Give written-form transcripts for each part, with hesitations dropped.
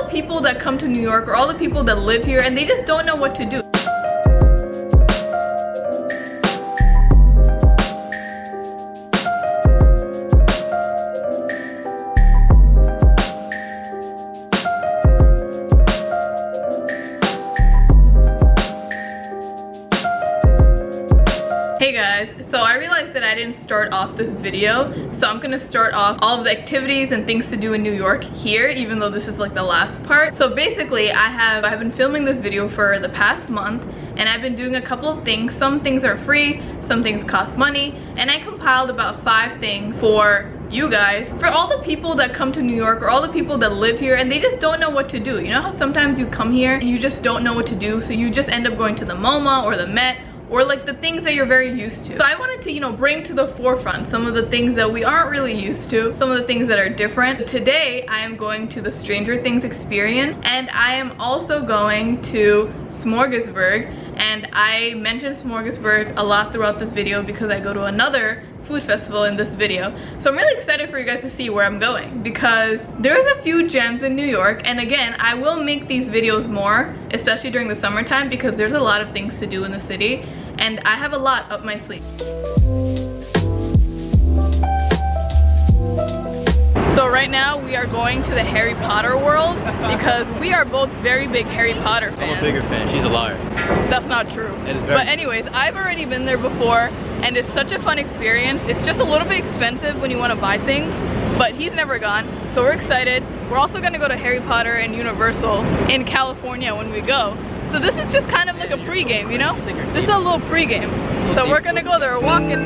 the people that come to New York or all the people that live here and they just don't know what to do. Hey guys, so I realized that I didn't start off this video, so I'm gonna start off all of the activities and things to do in New York here, even though this is like the last part. So basically I've been filming this video for the past month and I've been doing a couple of things. Some things are free, some things cost money, and I compiled about 5 things for you guys, for all the people that come to New York or all the people that live here and they just don't know what to do. You know how sometimes you come here and you just don't know what to do, so you just end up going to the MoMA or the Met, or like the things that you're very used to. So I wanted to, you know, bring to the forefront some of the things that we aren't really used to, some of the things that are different. Today, I am going to the Stranger Things experience, and I am also going to Smorgasburg, and I mentioned Smorgasburg a lot throughout this video because I go to another food festival in this video. So I'm really excited for you guys to see where I'm going because there's a few gems in New York, and again, I will make these videos more, especially during the summertime, because there's a lot of things to do in the city and I have a lot up my sleeve. So right now we are going to the Harry Potter world because we are both very big Harry Potter fans. I'm a bigger fan. She's a liar. That's not true. It is very But anyways, I've already been there before and it's such a fun experience. It's just a little bit expensive when you want to buy things, but he's never gone, so we're excited. We're also going to go to Harry Potter and Universal in California when we go. So this is just kind of like a pre-game, you know? This is a little pre-game. So we're going to go there, we're walking.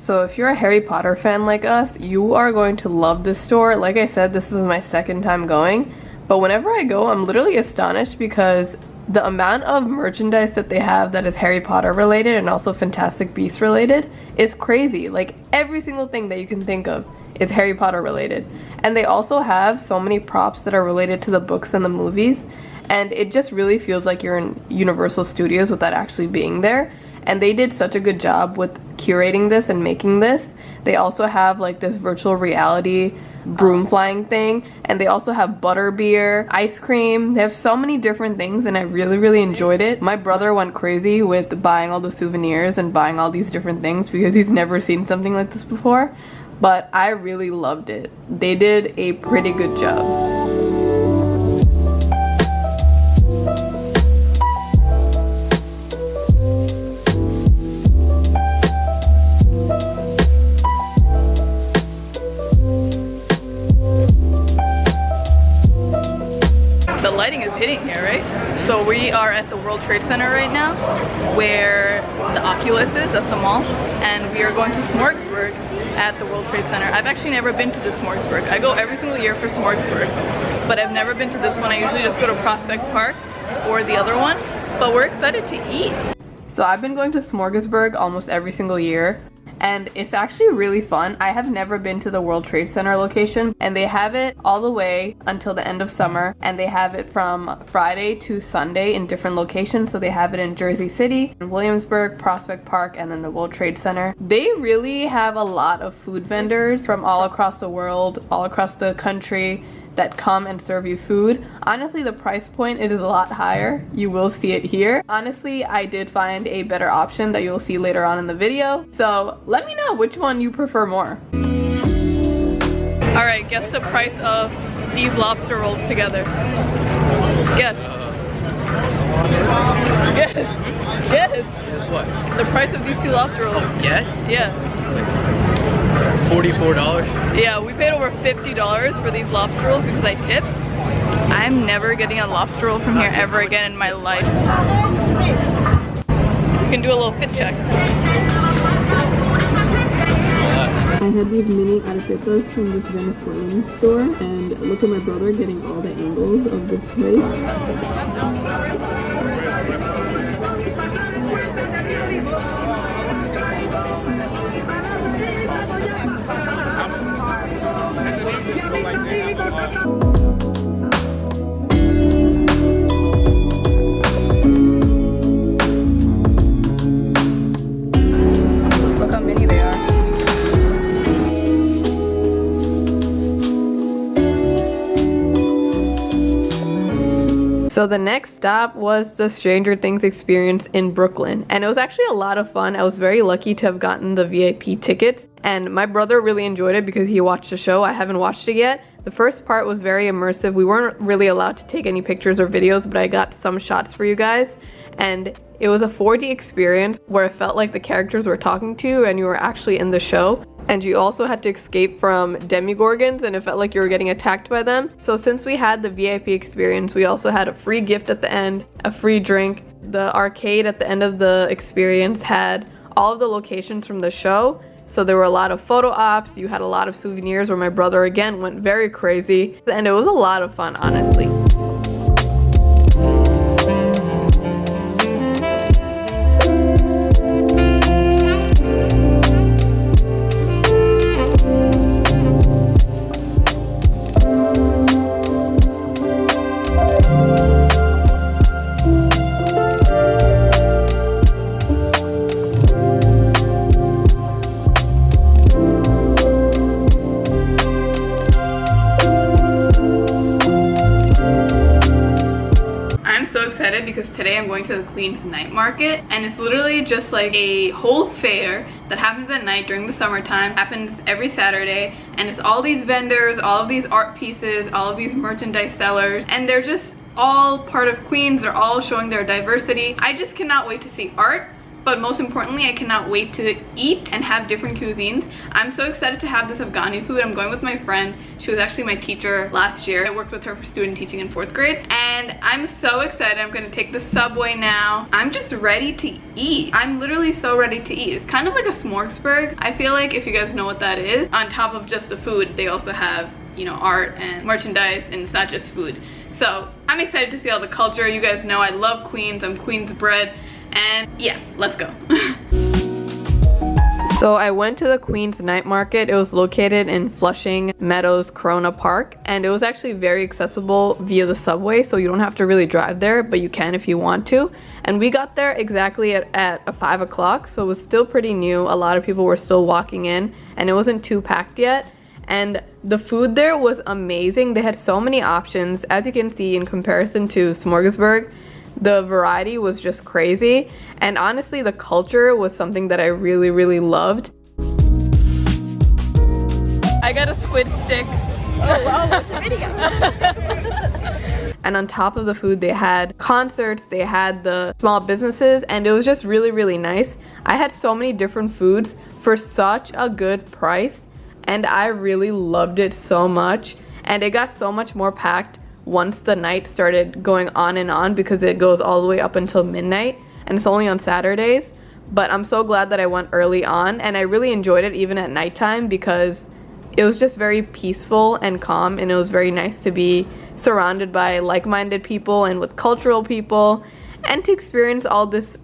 So if you're a Harry Potter fan like us, you are going to love this store. Like I said, this is my second time going, but whenever I go, I'm literally astonished because the amount of merchandise that they have that is Harry Potter related and also Fantastic Beasts related is crazy. Like every single thing that you can think of is Harry Potter related. And they also have so many props that are related to the books and the movies, and it just really feels like you're in Universal Studios without actually being there. And they did such a good job with curating this and making this. They also have like this virtual reality broom flying thing, and they also have butterbeer, ice cream. They have so many different things and I really enjoyed it. My brother went crazy with buying all the souvenirs and buying all these different things because he's never seen something like this before, but I really loved it. They did a pretty good job. Lighting is hitting here, right? So we are at the World Trade Center right now, where the Oculus is, that's the mall, and we are going to Smorgasburg at the World Trade Center. I've actually never been to the Smorgasburg. I go every single year for Smorgasburg, but I've never been to this one. I usually just go to Prospect Park or the other one, but we're excited to eat. So I've been going to Smorgasburg almost every single year, and it's actually really fun. I have never been to the World Trade Center location, and they have it all the way until the end of summer, and they have it from Friday to Sunday in different locations. So they have it in Jersey City, in Williamsburg, Prospect Park, and then the World Trade Center. They really have a lot of food vendors from all across the world, all across the country, that come and serve you food. Honestly, the price point, it is a lot higher. You will see it here. Honestly, I did find a better option that you'll see later on in the video. So let me know which one you prefer more. All right, guess the price of these lobster rolls together. Guess. Guess. What? The price of these 2 lobster rolls. Yes? Yeah. $44? Yeah, we paid over $50 for these lobster rolls because I tipped. I'm never getting a lobster roll from here ever again in my life. We can do a little fit check. I had these mini arepitas from this Venezuelan store, and look at my brother getting all the angles of this place. So the next stop was the Stranger Things experience in Brooklyn, and it was actually a lot of fun. I was very lucky to have gotten the VIP tickets, and my brother really enjoyed it because he watched the show. I haven't watched it yet. The first part was very immersive. We weren't really allowed to take any pictures or videos, but I got some shots for you guys, and it was a 4D experience where it felt like the characters were talking to you and you were actually in the show. And you also had to escape from demigorgons, and it felt like you were getting attacked by them. So since we had the VIP experience, we also had a free gift at the end, a free drink. The arcade at the end of the experience had all of the locations from the show. So there were a lot of photo ops, you had a lot of souvenirs where my brother again went very crazy. And it was a lot of fun, honestly. Because today I'm going to the Queens night market, and it's literally just like a whole fair that happens at night during the summertime. Happens every Saturday, and it's all these vendors, all of these art pieces, all of these merchandise sellers, and they're just all part of Queens. They're all showing their diversity. I just cannot wait to see art, but most importantly, I cannot wait to eat and have different cuisines. I'm so excited to have this Afghani food. I'm going with my friend. She was actually my teacher last year. I worked with her for student teaching in 4th grade. And I'm so excited. I'm gonna take the subway now. I'm just ready to eat. I'm literally so ready to eat. It's kind of like a smorgasbord. I feel like, if you guys know what that is, on top of just the food, they also have, you know, art and merchandise, and it's not just food. So I'm excited to see all the culture. You guys know I love Queens. I'm Queens bred. And yeah, let's go. So I went to the Queens night market. It was located in Flushing Meadows Corona Park, and it was actually very accessible via the subway, so you don't have to really drive there, but you can if you want to. And we got there exactly at 5 o'clock, so it was still pretty new. A lot of people were still walking in, and it wasn't too packed yet. And the food there was amazing. They had so many options. As you can see, in comparison to Smorgasburg, the variety was just crazy, and honestly the culture was something that I really, really loved. I got a squid stick. Oh, that's a video. And on top of the food, they had concerts, they had the small businesses, and it was just really, really nice. I had so many different foods for such a good price, and I really loved it so much. And it got so much more packed once the night started going on and on, because it goes all the way up until midnight, and it's only on Saturdays. But I'm so glad that I went early on, and I really enjoyed it even at nighttime, because it was just very peaceful and calm, and it was very nice to be surrounded by like-minded people and with cultural people, and to experience all this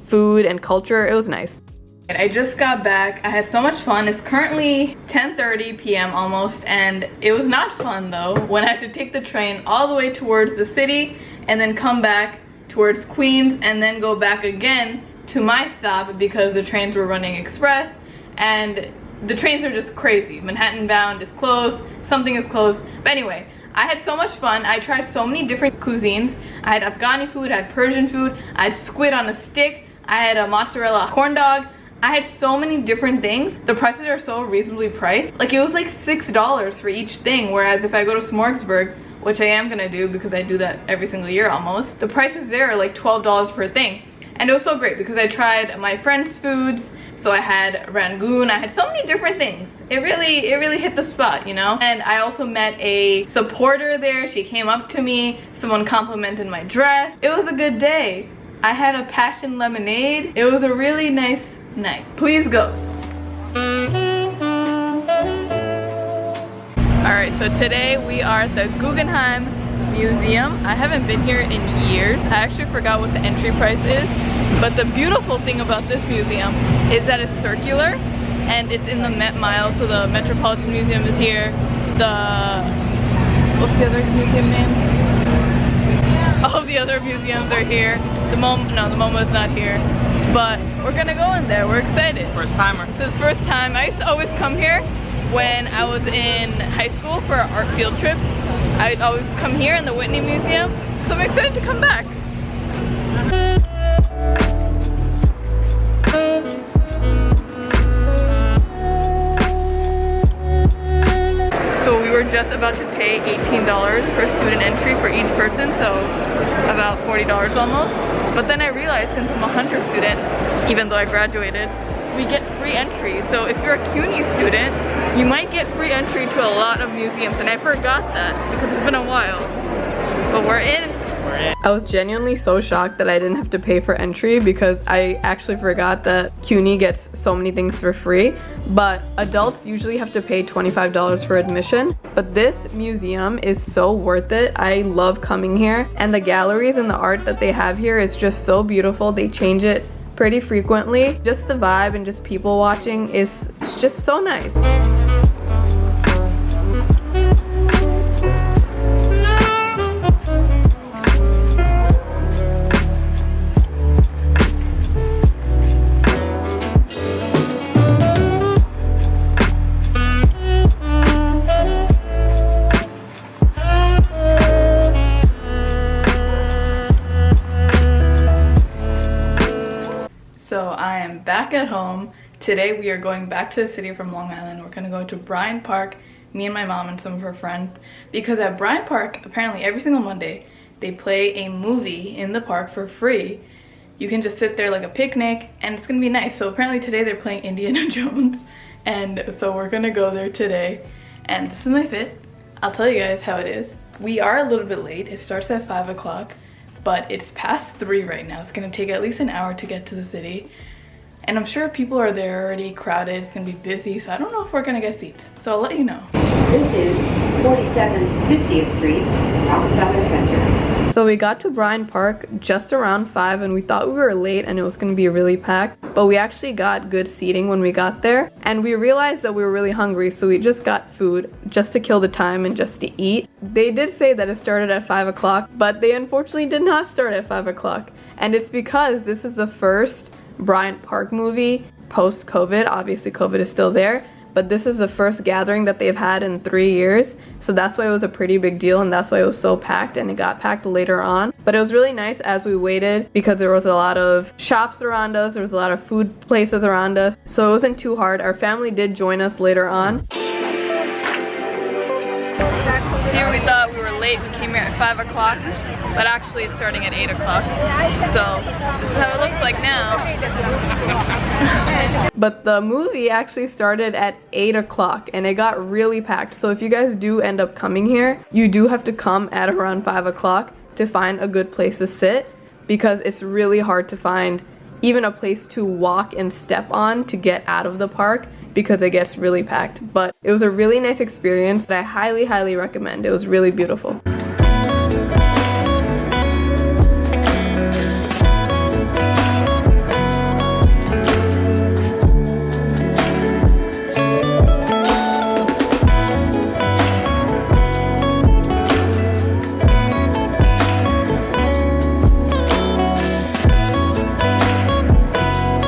food and culture. It was nice. I just got back. I had so much fun. It's currently 10:30 p.m. almost, and it was not fun though when I had to take the train all the way towards the city and then come back towards Queens and then go back again to my stop, because the trains were running express, and the trains are just crazy. Manhattan bound is closed, something is closed. But anyway, I had so much fun. I tried so many different cuisines. I had Afghani food, I had Persian food, I had squid on a stick, I had a mozzarella corn dog. I had so many different things. The prices are so reasonably priced. Like, it was like $6 for each thing, whereas if I go to Smorgasburg, which I am gonna do because I do that every single year almost, the prices there are like $12 per thing. And it was so great because I tried my friend's foods. So I had rangoon, I had so many different things. It really hit the spot, you know? And I also met a supporter there. She came up to me, someone complimented my dress. It was a good day. I had a passion lemonade. It was a really nice night. Please go. Alright, so today we are at the Guggenheim Museum. I haven't been here in years. I actually forgot what the entry price is. But the beautiful thing about this museum is that it's circular and it's in the Met Mile. So the Metropolitan Museum is here. What's the other museum name? All of the other museums are here. The MoMA is not here. But we're gonna go in there. We're excited. First timer. This is first time. I used to always come here, when I was in high school for our art field trips. I'd always come here in the Whitney Museum, so I'm excited to come back. So we were just about to pay $18 for student entry for each person, so about $40 almost. But then I realized since I'm a Hunter student, even though I graduated, we get free entry. So if you're a CUNY student, you might get free entry to a lot of museums, and I forgot that because it's been a while. But we're in. I was genuinely so shocked that I didn't have to pay for entry because I actually forgot that CUNY gets so many things for free. But adults usually have to pay $25 for admission. But this museum is so worth it. I love coming here, and the galleries and the art that they have here is just so beautiful. They change it pretty frequently. Just the vibe and just people watching is just so nice. So I am back at home. Today we are going back to the city from Long Island. We're gonna go to Bryant Park, me and my mom and some of her friends, because at Bryant Park, apparently every single Monday, they play a movie in the park for free. You can just sit there like a picnic, and it's gonna be nice. So apparently today they're playing Indiana Jones, and so we're gonna go there today. And this is my fit. I'll tell you guys how it is. We are a little bit late. It starts at 5 o'clock. But it's past 3 right now. It's gonna take at least an hour to get to the city. And I'm sure people are there already, crowded, it's gonna be busy, so I don't know if we're gonna get seats. So I'll let you know. This is 47 50th Street, South Adventure. So we got to Bryant Park just around 5, and we thought we were late and it was gonna be really packed. But we actually got good seating when we got there. And we realized that we were really hungry, so we just got food just to kill the time and just to eat. They did say that it started at 5 o'clock, but they unfortunately did not start at 5 o'clock. And it's because this is the first Bryant Park movie post-COVID. Obviously COVID is still there, but this is the first gathering that they've had in 3 years. So that's why it was a pretty big deal, and that's why it was so packed, and it got packed later on. But it was really nice as we waited because there was a lot of shops around us, there was a lot of food places around us. So it wasn't too hard. Our family did join us later on. Here we thought we were late. We came here at 5 o'clock, but actually it's starting at 8 o'clock. So this is how it looks like now. But the movie actually started at 8 o'clock and it got really packed. So if you guys do end up coming here, you do have to come at around 5 o'clock to find a good place to sit, because it's really hard to find even a place to walk and step on to get out of the park, because it gets really packed. But it was a really nice experience that I highly recommend. It was really beautiful.